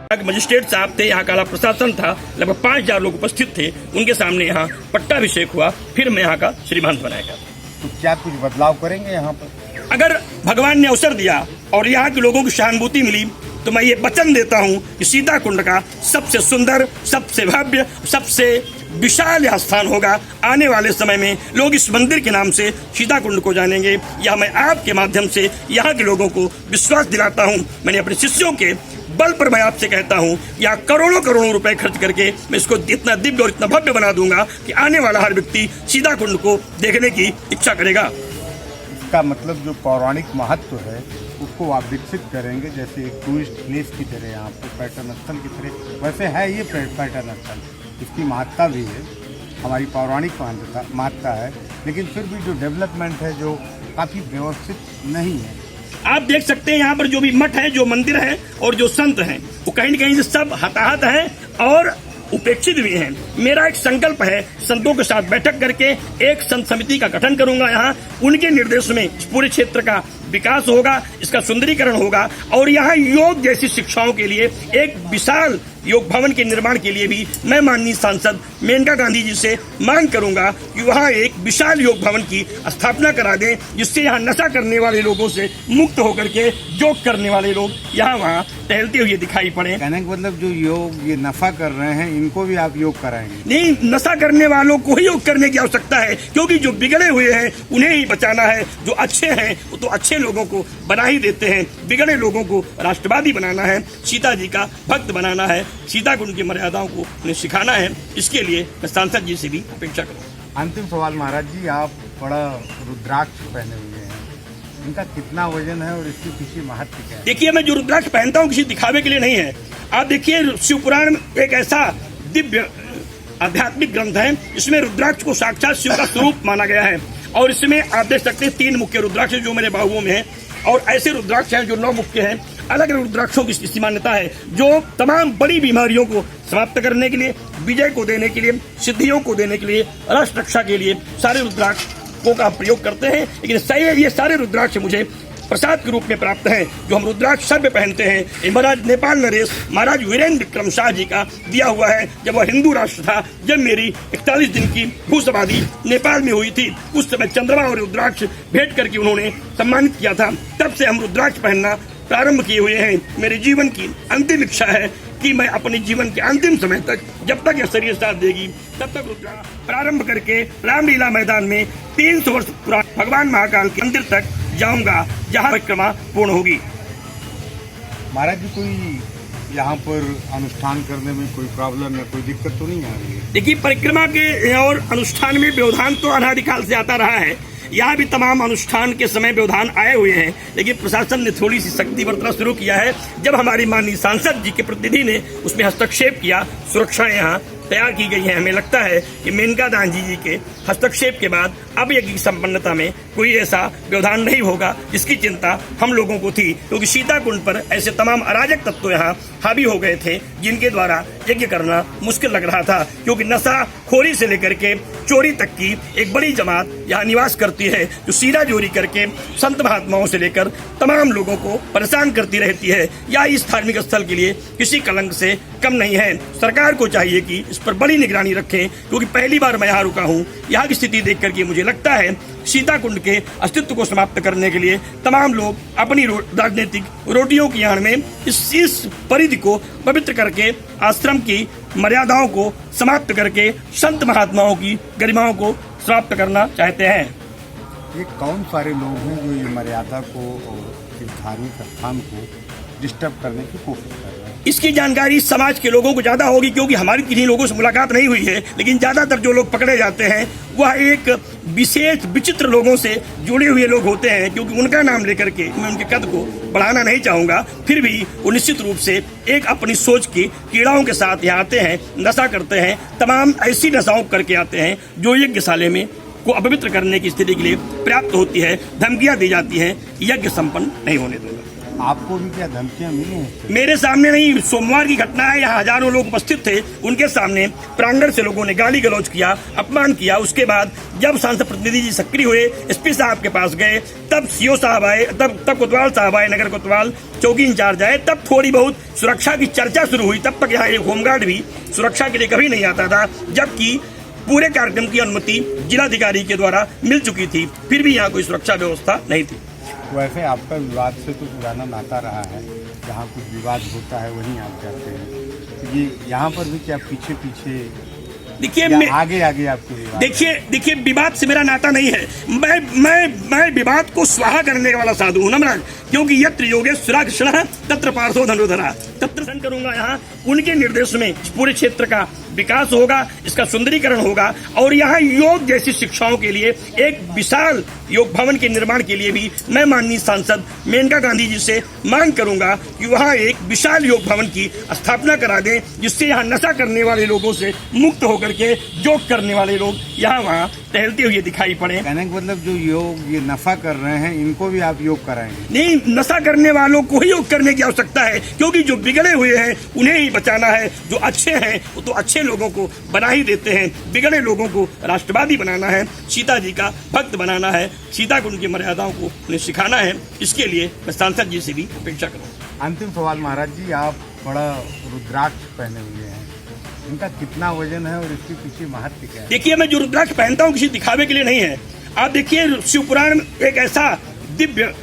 Magistrate साहब थे, यहाँ काला प्रशासन था, लगभग 5000 लोग उपस्थित थे। उनके सामने यहाँ पट्टाभिषेक हुआ, फिर मैं यहाँ का श्रीमंत बनाया गया। तो क्या कुछ बदलाव करेंगे यहाँ पर? अगर भगवान ने अवसर दिया और यहाँ के लोगों की सहानुभूति मिली तो मैं ये वचन देता हूँ कि सीता कुंड का सबसे सुंदर, सबसे भव्य, सबसे विशाल यह स्थान होगा। आने वाले समय में लोग इस मंदिर के नाम से सीता कुंड को जानेंगे। यह मैं आपके माध्यम से यहाँ के लोगों को विश्वास दिलाता हूँ। मैंने अपने शिष्यों के बल पर मैं आपसे कहता हूँ, यहाँ करोड़ों करोड़ों रुपए खर्च करके मैं इसको इतना दिव्य और इतना भव्य बना दूंगा कि आने वाला हर व्यक्ति सीता कुंड को देखने की इच्छा करेगा। इसका मतलब जो पौराणिक महत्व है उसको आप विकसित करेंगे, जैसे एक टूरिस्ट प्लेस की तरह, यहाँ पर पर्यटन स्थल की तरह। वैसे है ये पर्यटन स्थल, इसकी महत्ता भी है, हमारी पौराणिक महत्ता है, लेकिन फिर भी जो डेवलपमेंट है जो काफ़ी व्यवस्थित नहीं है। आप देख सकते हैं यहाँ पर जो भी मठ है, जो मंदिर है और जो संत हैं, वो कहीं न कहीं से सब हताहत हैं और उपेक्षित भी हैं। मेरा एक संकल्प है, संतों के साथ बैठक करके एक संत समिति का गठन करूंगा। यहाँ उनके निर्देश में इस पूरे क्षेत्र का विकास होगा, इसका सुंदरीकरण होगा और यहाँ योग जैसी शिक्षाओं के लिए एक विशाल योग भवन के निर्माण के लिए भी मैं माननीय सांसद मेनका गांधी जी से मांग करूंगा कि वहाँ एक विशाल योग भवन की स्थापना करा दें, जिससे यहाँ नशा करने वाले लोगों से मुक्त होकर के योग करने वाले लोग यहाँ वहाँ टहलते हुए दिखाई पड़े। कहने का मतलब जो योग ये नशा कर रहे हैं इनको भी आप योग कराएंगे? नहीं, नशा करने वालों को ही योग करने की आवश्यकता है, क्योंकि जो बिगड़े हुए हैं उन्हें ही बचाना है। जो अच्छे हैं वो तो अच्छे लोगों को बना ही देते हैं, बिगड़े लोगों को राष्ट्रवादी बनाना है, सीता जी का भक्त बनाना है, सीता कुंड की मर्यादाओं को उन्हें सिखाना है। इसके लिए मैं सांसद जी से भी अपेक्षा करूँ। अंतिम सवाल महाराज जी, आप बड़ा रुद्राक्ष पहने हुए हैं, इनका कितना वजन है और इसकी पीछे महत्व क्या है? देखिए, मैं जो रुद्राक्ष पहनता हूँ किसी दिखावे के लिए नहीं है। आप देखिए, शिव पुराण एक ऐसा दिव्य आध्यात्मिक ग्रंथ है, इसमें रुद्राक्ष को साक्षात शिव का स्वरूप माना गया है और इसमें आप देख सकते हैं 3 मुख्य रुद्राक्ष जो मेरे बाहुओं में है और ऐसे रुद्राक्ष हैं जो 9 मुख्य हैं। अलग अलग रुद्राक्षों की इसकी मान्यता है जो तमाम बड़ी बीमारियों को समाप्त करने के लिए, विजय को देने के लिए, सिद्धियों को देने के लिए, राष्ट्र रक्षा के लिए सारे रुद्राक्षों का प्रयोग करते हैं। लेकिन ये सारे रुद्राक्ष मुझे प्रसाद के रूप में प्राप्त है। जो हम रुद्राक्ष सर पे पहनते हैं, ये महाराज नेपाल नरेश महाराज वीरेंद्र विक्रम शाह जी का दिया हुआ है। जब वह हिंदू राष्ट्र था, जब मेरी 41 दिन की भू समाधि नेपाल में हुई थी, उस समय चंद्रमा और रुद्राक्ष भेंट करके उन्होंने सम्मानित किया था। तब से हम रुद्राक्ष पहनना प्रारंभ किए हुए हैं। मेरे जीवन की अंतिम इच्छा है कि मैं अपने जीवन के अंतिम समय तक, जब तक यह शरीर साथ देगी, तब तक रुद्राक्ष प्रारंभ करके रामलीला मैदान में 300 वर्ष पुराने भगवान महाकाल के मंदिर तक जाऊंगा, जहाँ परिक्रमा पूर्ण होगी। महाराज जी, कोई यहाँ पर अनुष्ठान करने में कोई प्रॉब्लम या कोई दिक्कत तो नहीं आ रही है? देखिए, परिक्रमा के और अनुष्ठान में व्यवधान तो अनादिकाल से आता रहा है। यहाँ भी तमाम अनुष्ठान के समय व्यवधान आए हुए हैं, लेकिन प्रशासन ने थोड़ी सी सख्ती बरतना शुरू किया है। जब हमारी माननीय सांसद जी के प्रतिनिधि ने उसमें हस्तक्षेप किया, सुरक्षाएं यहाँ तैयार की गई है। हमें लगता है कि मेनका गांधी जी के हस्तक्षेप के बाद अब यज्ञ की संपन्नता में कोई ऐसा व्यवधान नहीं होगा जिसकी चिंता हम लोगों को थी, क्योंकि सीता कुंड पर ऐसे तमाम अराजक तत्व यहाँ हावी हो गए थे जिनके द्वारा यज्ञ करना मुश्किल लग रहा था। क्योंकि नशाखोरी से लेकर के चोरी तक की एक बड़ी जमात यहाँ निवास करती है, जो सीरा चोरी करके संत महात्माओं से लेकर तमाम लोगों को परेशान करती रहती है। या इस धार्मिक स्थल के लिए किसी कलंक से कम नहीं है। सरकार को चाहिए कि इस पर बड़ी निगरानी रखें, क्योंकि पहली बार मैं यहाँ रुका हूँ। यहाँ की स्थिति देख करके मुझे लगता है सीता कुंड के अस्तित्व को समाप्त करने के लिए तमाम लोग अपनी राजनीतिक रोटियों की आड़ में इस परिधि को पवित्र करके, आश्रम की मर्यादाओं को समाप्त करके, संत महात्माओं की गरिमाओं को समाप्त करना चाहते हैं। ये कौन सारे लोग हैं जो ये मर्यादा को और इस धार्मिक स्थान को डिस्टर्ब करने की कोशिश कर रहे हैं? इसकी जानकारी समाज के लोगों को ज्यादा होगी, क्योंकि हमारी किन्हीं लोगों से मुलाकात नहीं हुई है। लेकिन ज्यादातर जो लोग पकड़े जाते हैं वह एक विशेष विचित्र लोगों से जुड़े हुए लोग होते हैं। क्योंकि उनका नाम लेकर के मैं उनके कद को बढ़ाना नहीं चाहूंगा, फिर भी वो निश्चित रूप से एक अपनी सोच की कीड़ाओं के साथ यहाँ आते हैं, नशा करते हैं, तमाम ऐसी नशाओं करके आते हैं जो यज्ञशाला में को अपवित्र करने की स्थिति के लिए पर्याप्त होती है। धमकियां दी जाती हैं, यज्ञ संपन्न नहीं होने दूंगा। आपको भी क्या धमकियां मिली हैं? मेरे सामने नहीं, सोमवार की घटना है, यहाँ हजारों लोग उपस्थित थे, उनके सामने प्रांगण से लोगों ने गाली गलौज किया, अपमान किया। उसके बाद जब सांसद प्रतिनिधि जी सक्रिय हुए, एसपी साहब के पास गए, तब सीओ साहब आए, तब कोतवाल साहब आए, नगर कोतवाल चौकी इंचार्ज आए, तब थोड़ी बहुत सुरक्षा की चर्चा शुरू हुई। तब तक यहाँ एक होमगार्ड भी सुरक्षा के लिए कभी नहीं आता था, जबकि पूरे कार्यक्रम की अनुमति जिलाधिकारी के द्वारा मिल चुकी थी, फिर भी यहाँ कोई सुरक्षा व्यवस्था नहीं थी। वैसे आपका विवाद से तो पुराना नाता रहा है, जहाँ कुछ विवाद होता है वहीं आप जाते हैं, तो ये यहाँ पर भी क्या पीछे पीछे देखिए आगे आगे आपके विवाद? देखिए विवाद से मेरा नाता नहीं है। मैं विवाद को स्वाहा करने वाला साधु हूँ ना, क्योंकि यत्र योगेश्वरा कृष्ण तत्र पार्थो धनुर्धरा, तत्र सन करूंगा। यहाँ उनके निर्देश में पूरे क्षेत्र का विकास होगा, इसका सुंदरीकरण होगा, और यहाँ योग जैसी शिक्षाओं के लिए एक विशाल योग भवन के निर्माण के लिए भी मैं माननीय सांसद मेनका गांधी जी से मांग करूंगा कि वहाँ एक विशाल योग भवन की स्थापना करा दें, जिससे यहाँ नशा करने वाले लोगों से मुक्त होकर के योग करने वाले लोग यहाँ वहाँ टहलते हुए दिखाई पड़े। कहने का मतलब जो योग ये नशा कर रहे हैं, इनको भी आप योग कराएंगे? नहीं, नशा करने वालों को ही योग करने की आवश्यकता है, क्योंकि जो बिगड़े हुए हैं उन्हें ही बचाना है। जो अच्छे हैं वो तो अच्छे लोगों को बना ही देते हैं, बिगड़े लोगों को राष्ट्रवादी बनाना है, सीता जी का भक्त बनाना है, सीता को उनकी मर्यादाओं को उन्हें सिखाना है। इसके लिए मैं सांसद जी से भी अपेक्षा करूँ। अंतिम सवाल महाराज जी, आप बड़ा रुद्राक्ष पहने हुए हैं, इनका कितना वजन है और इसके पीछे महत्व क्या है? देखिए, मैं जो रुद्राक्ष पहनता हूँ किसी दिखावे के लिए नहीं है। आप देखिए, शिव पुराण एक ऐसा दिव्य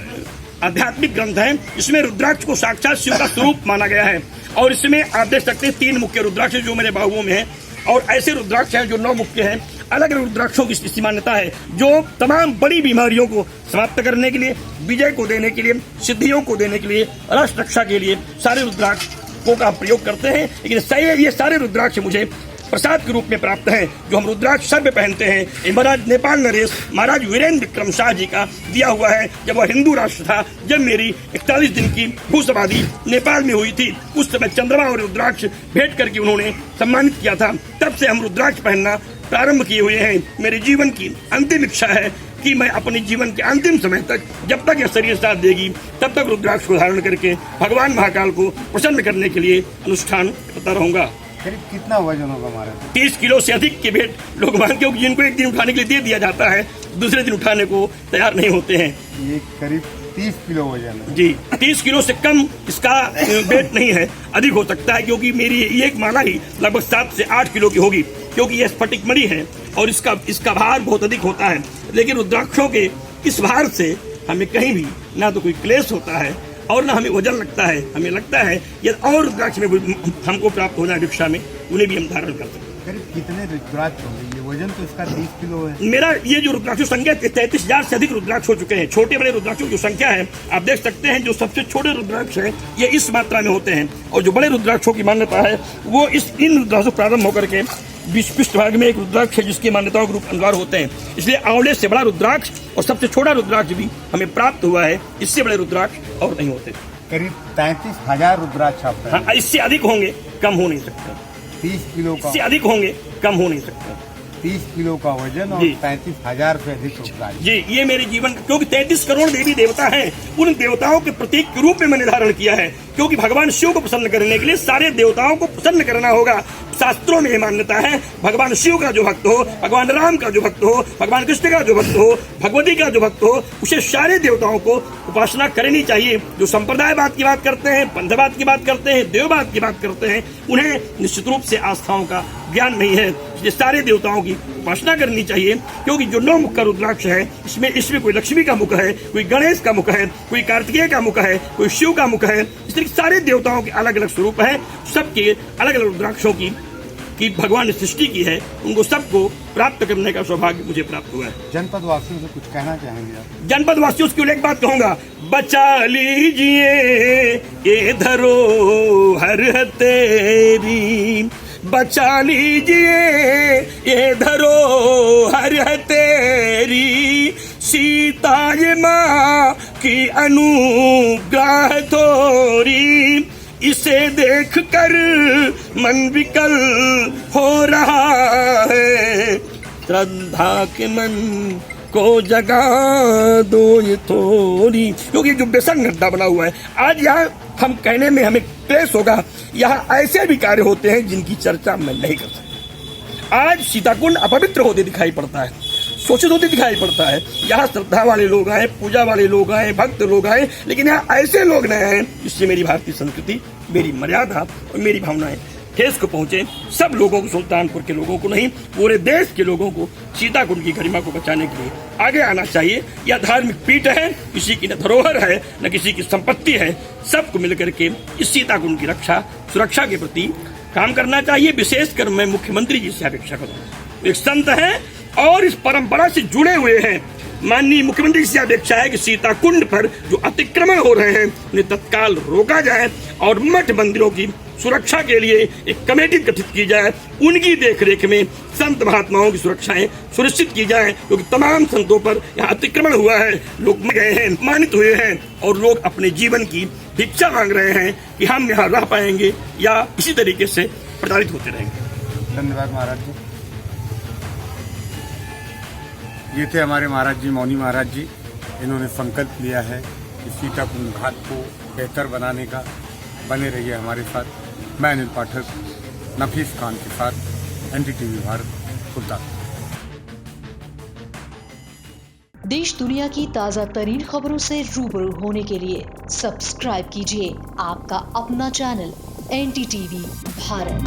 आध्यात्मिक ग्रंथ है, इसमें रुद्राक्ष को साक्षात शिव का स्वरूप माना गया है, और इसमें आप देख सकते हैं 3 मुख्य रुद्राक्ष जो मेरे बाहुओं में है, और ऐसे रुद्राक्ष हैं जो 9 मुख्य हैं। अलग अलग रुद्राक्षों की इसी मान्यता है, जो तमाम बड़ी बीमारियों को समाप्त करने के लिए, विजय को देने के लिए, सिद्धियों को देने के लिए, राष्ट्र रक्षा के लिए सारे रुद्राक्षों का प्रयोग करते हैं। लेकिन ये सारे रुद्राक्ष मुझे प्रसाद के रूप में प्राप्त है, जो हम रुद्राक्ष सर पे पहनते हैं। ये महाराज नेपाल नरेश महाराज वीरेंद्र विक्रम शाह जी का दिया हुआ है। जब वह हिंदू राष्ट्र था, जब मेरी 41 दिन की भू समाधि नेपाल में हुई थी, उस समय चंद्रमा और रुद्राक्ष भेंट करके उन्होंने सम्मानित किया था। तब से हम रुद्राक्ष पहनना प्रारंभ किए हुए हैं। मेरे जीवन की अंतिम इच्छा है कि मैं अपने जीवन के अंतिम समय तक, जब तक यह शरीर साथ देगी, तब तक रुद्राक्ष को धारण करके भगवान महाकाल को प्रसन्न करने के लिए अनुष्ठान करता रहूंगा। करीब कितना वजन होगा हमारा? 30 किलो से अधिक के वेट लोग मानते हो, जिनको एक दिन उठाने के लिए दे दिया जाता है, दूसरे दिन उठाने को तैयार नहीं होते हैं। ये करीब 30 किलो वजन है जी। 30 किलो से कम इसका वेट नहीं है, अधिक हो सकता है, क्योंकि मेरी ये एक माला ही लगभग 7 से 8 किलो की होगी, क्योंकि यह स्फटिक मणि है और इसका भार बहुत अधिक होता है। लेकिन रुद्राक्षों के इस भार से हमें कहीं भी ना तो कोई क्लेश होता है और ना हमें वजन लगता है। हमें लगता है यदि और रुद्राक्ष में हमको प्राप्त हो जाए रिक्शा में, उन्हें भी हम धारण कर सकते हैं। करीब कितने रुद्राक्ष होंगे? ये वजन तो इसका 30 किलो है। मेरा ये जो रुद्राक्ष संख्या 33,000 से अधिक रुद्राक्ष हो चुके हैं। छोटे बड़े रुद्राक्षों की संख्या है, आप देख सकते हैं। जो सबसे छोटे रुद्राक्ष हैं ये इस मात्रा में होते हैं, और जो बड़े रुद्राक्षों की मान्यता है वो इन रुद्राक्षों प्रारंभ होकर के पृष्ठ भाग में एक रुद्राक्ष है जिसकी मान्यताओं के रूप अनुसार होते हैं। इसलिए आंवले से बड़ा रुद्राक्ष और सबसे छोटा रुद्राक्ष भी हमें प्राप्त हुआ है। इससे बड़े रुद्राक्ष और नहीं होते। करीब 33,000 रुद्राक्ष आप? हाँ, इससे अधिक होंगे, कम हो नहीं सकते। 30 किलो का? इससे अधिक होंगे, कम हो नहीं सकते। 30 किलो का वजन और 33,000 से अधिक रुद्राक्ष। जी, ये मेरे जीवन, क्योंकि 33 करोड़ देवी देवता हैं, उन देवताओं के प्रतीक के रूप में मैंने धारण किया है। क्योंकि भगवान शिव को प्रसन्न करने के लिए सारे देवताओं को प्रसन्न करना होगा। शास्त्रों में ये मान्यता है, भगवान शिव का जो भक्त हो, भगवान राम का जो भक्त हो, भगवान कृष्ण का जो भक्त हो, भगवती का जो भक्त हो, उसे सारे देवताओं को उपासना करनी चाहिए। जो संप्रदायवाद की बात करते हैं, पंथवाद की बात करते हैं, देववाद की बात करते हैं, उन्हें निश्चित रूप से आस्थाओं का ज्ञान नहीं है। ये सारे देवताओं की उपासना करनी चाहिए, क्योंकि जो 9 मुख का रुद्राक्ष है, इसमें कोई लक्ष्मी का मुख है, कोई गणेश का मुख है, कोई कार्तिकेय का मुख है, कोई शिव का मुख है। इस तरह सारे देवताओं के अलग अलग स्वरूप है। सबके अलग अलग रुद्राक्षों की भगवान ने सृष्टि की है, उनको सबको प्राप्त करने का सौभाग्य मुझे प्राप्त हुआ है। जनपद वासियों से कुछ कहना चाहेंगे आप? जनपद वासियों से एक बात कहूंगा, बचा लीजिए ये धरोहर है तेरी, बचा लीजिए ये धरोहर है तेरी, सीता ये माँ की अनुग्रह थोरी, इसे देख कर मन विकल हो रहा है, श्रद्धा के मन को जगा दो ये थोड़ी, क्योंकि जो बेसन गड्ढा बना हुआ है, आज यहाँ हम कहने में हमें क्लेश होगा, यहाँ ऐसे भी कार्य होते हैं जिनकी चर्चा मैं नहीं कर सकता। आज सीताकुंड अपवित्र होते दिखाई पड़ता है, शोषित होते दिखाई पड़ता है। यहाँ श्रद्धा वाले लोग आए, पूजा वाले लोग आए, भक्त लोग आए, लेकिन यहाँ ऐसे लोग नहीं आए जिससे मेरी भारतीय संस्कृति, मेरी मर्यादा और मेरी भावनाएं ठेस को पहुंचे। सब लोगों को, सुल्तानपुर के लोगों को नहीं, पूरे देश के लोगों को सीताकुंड की गरिमा को बचाने के लिए आगे आना चाहिए। यह धार्मिक पीठ है, किसी की न धरोहर है न किसी की संपत्ति है। सबको मिलकर के इस सीताकुंड की रक्षा, सुरक्षा के प्रति काम करना चाहिए। विशेषकर मैं मुख्यमंत्री जी से अपेक्षा करूँ, एक संत है और इस परंपरा से जुड़े हुए हैं, माननीय मुख्यमंत्री से अपेक्षा है कि सीताकुंड पर जो अतिक्रमण हो रहे हैं उन्हें तत्काल रोका जाए और मठ मंदिरों की सुरक्षा के लिए एक कमेटी गठित की जाए। उनकी देखरेख में संत महात्माओं की सुरक्षाएं सुनिश्चित की जाए, क्योंकि तमाम संतों पर यहाँ अतिक्रमण हुआ है, लोग मर गए हैं, अपमानित हुए हैं और लोग अपने जीवन की भिक्षा मांग रहे हैं कि हम यहाँ रह पाएंगे या इसी तरीके से प्रताड़ित होते रहेंगे। धन्यवाद महाराज जी। ये थे हमारे महाराज जी, मौनी महाराज जी। इन्होंने संकल्प लिया है कि सीताकुंड घाट को बेहतर बनाने का। बने रहिए हमारे साथ। मैं अनिल पाठक, नफीस खान के साथ, NDTV भारत, सुल्तानपुर। देश दुनिया की ताज़ा तरीन खबरों से रूबरू होने के लिए सब्सक्राइब कीजिए आपका अपना चैनल NDTV भारत।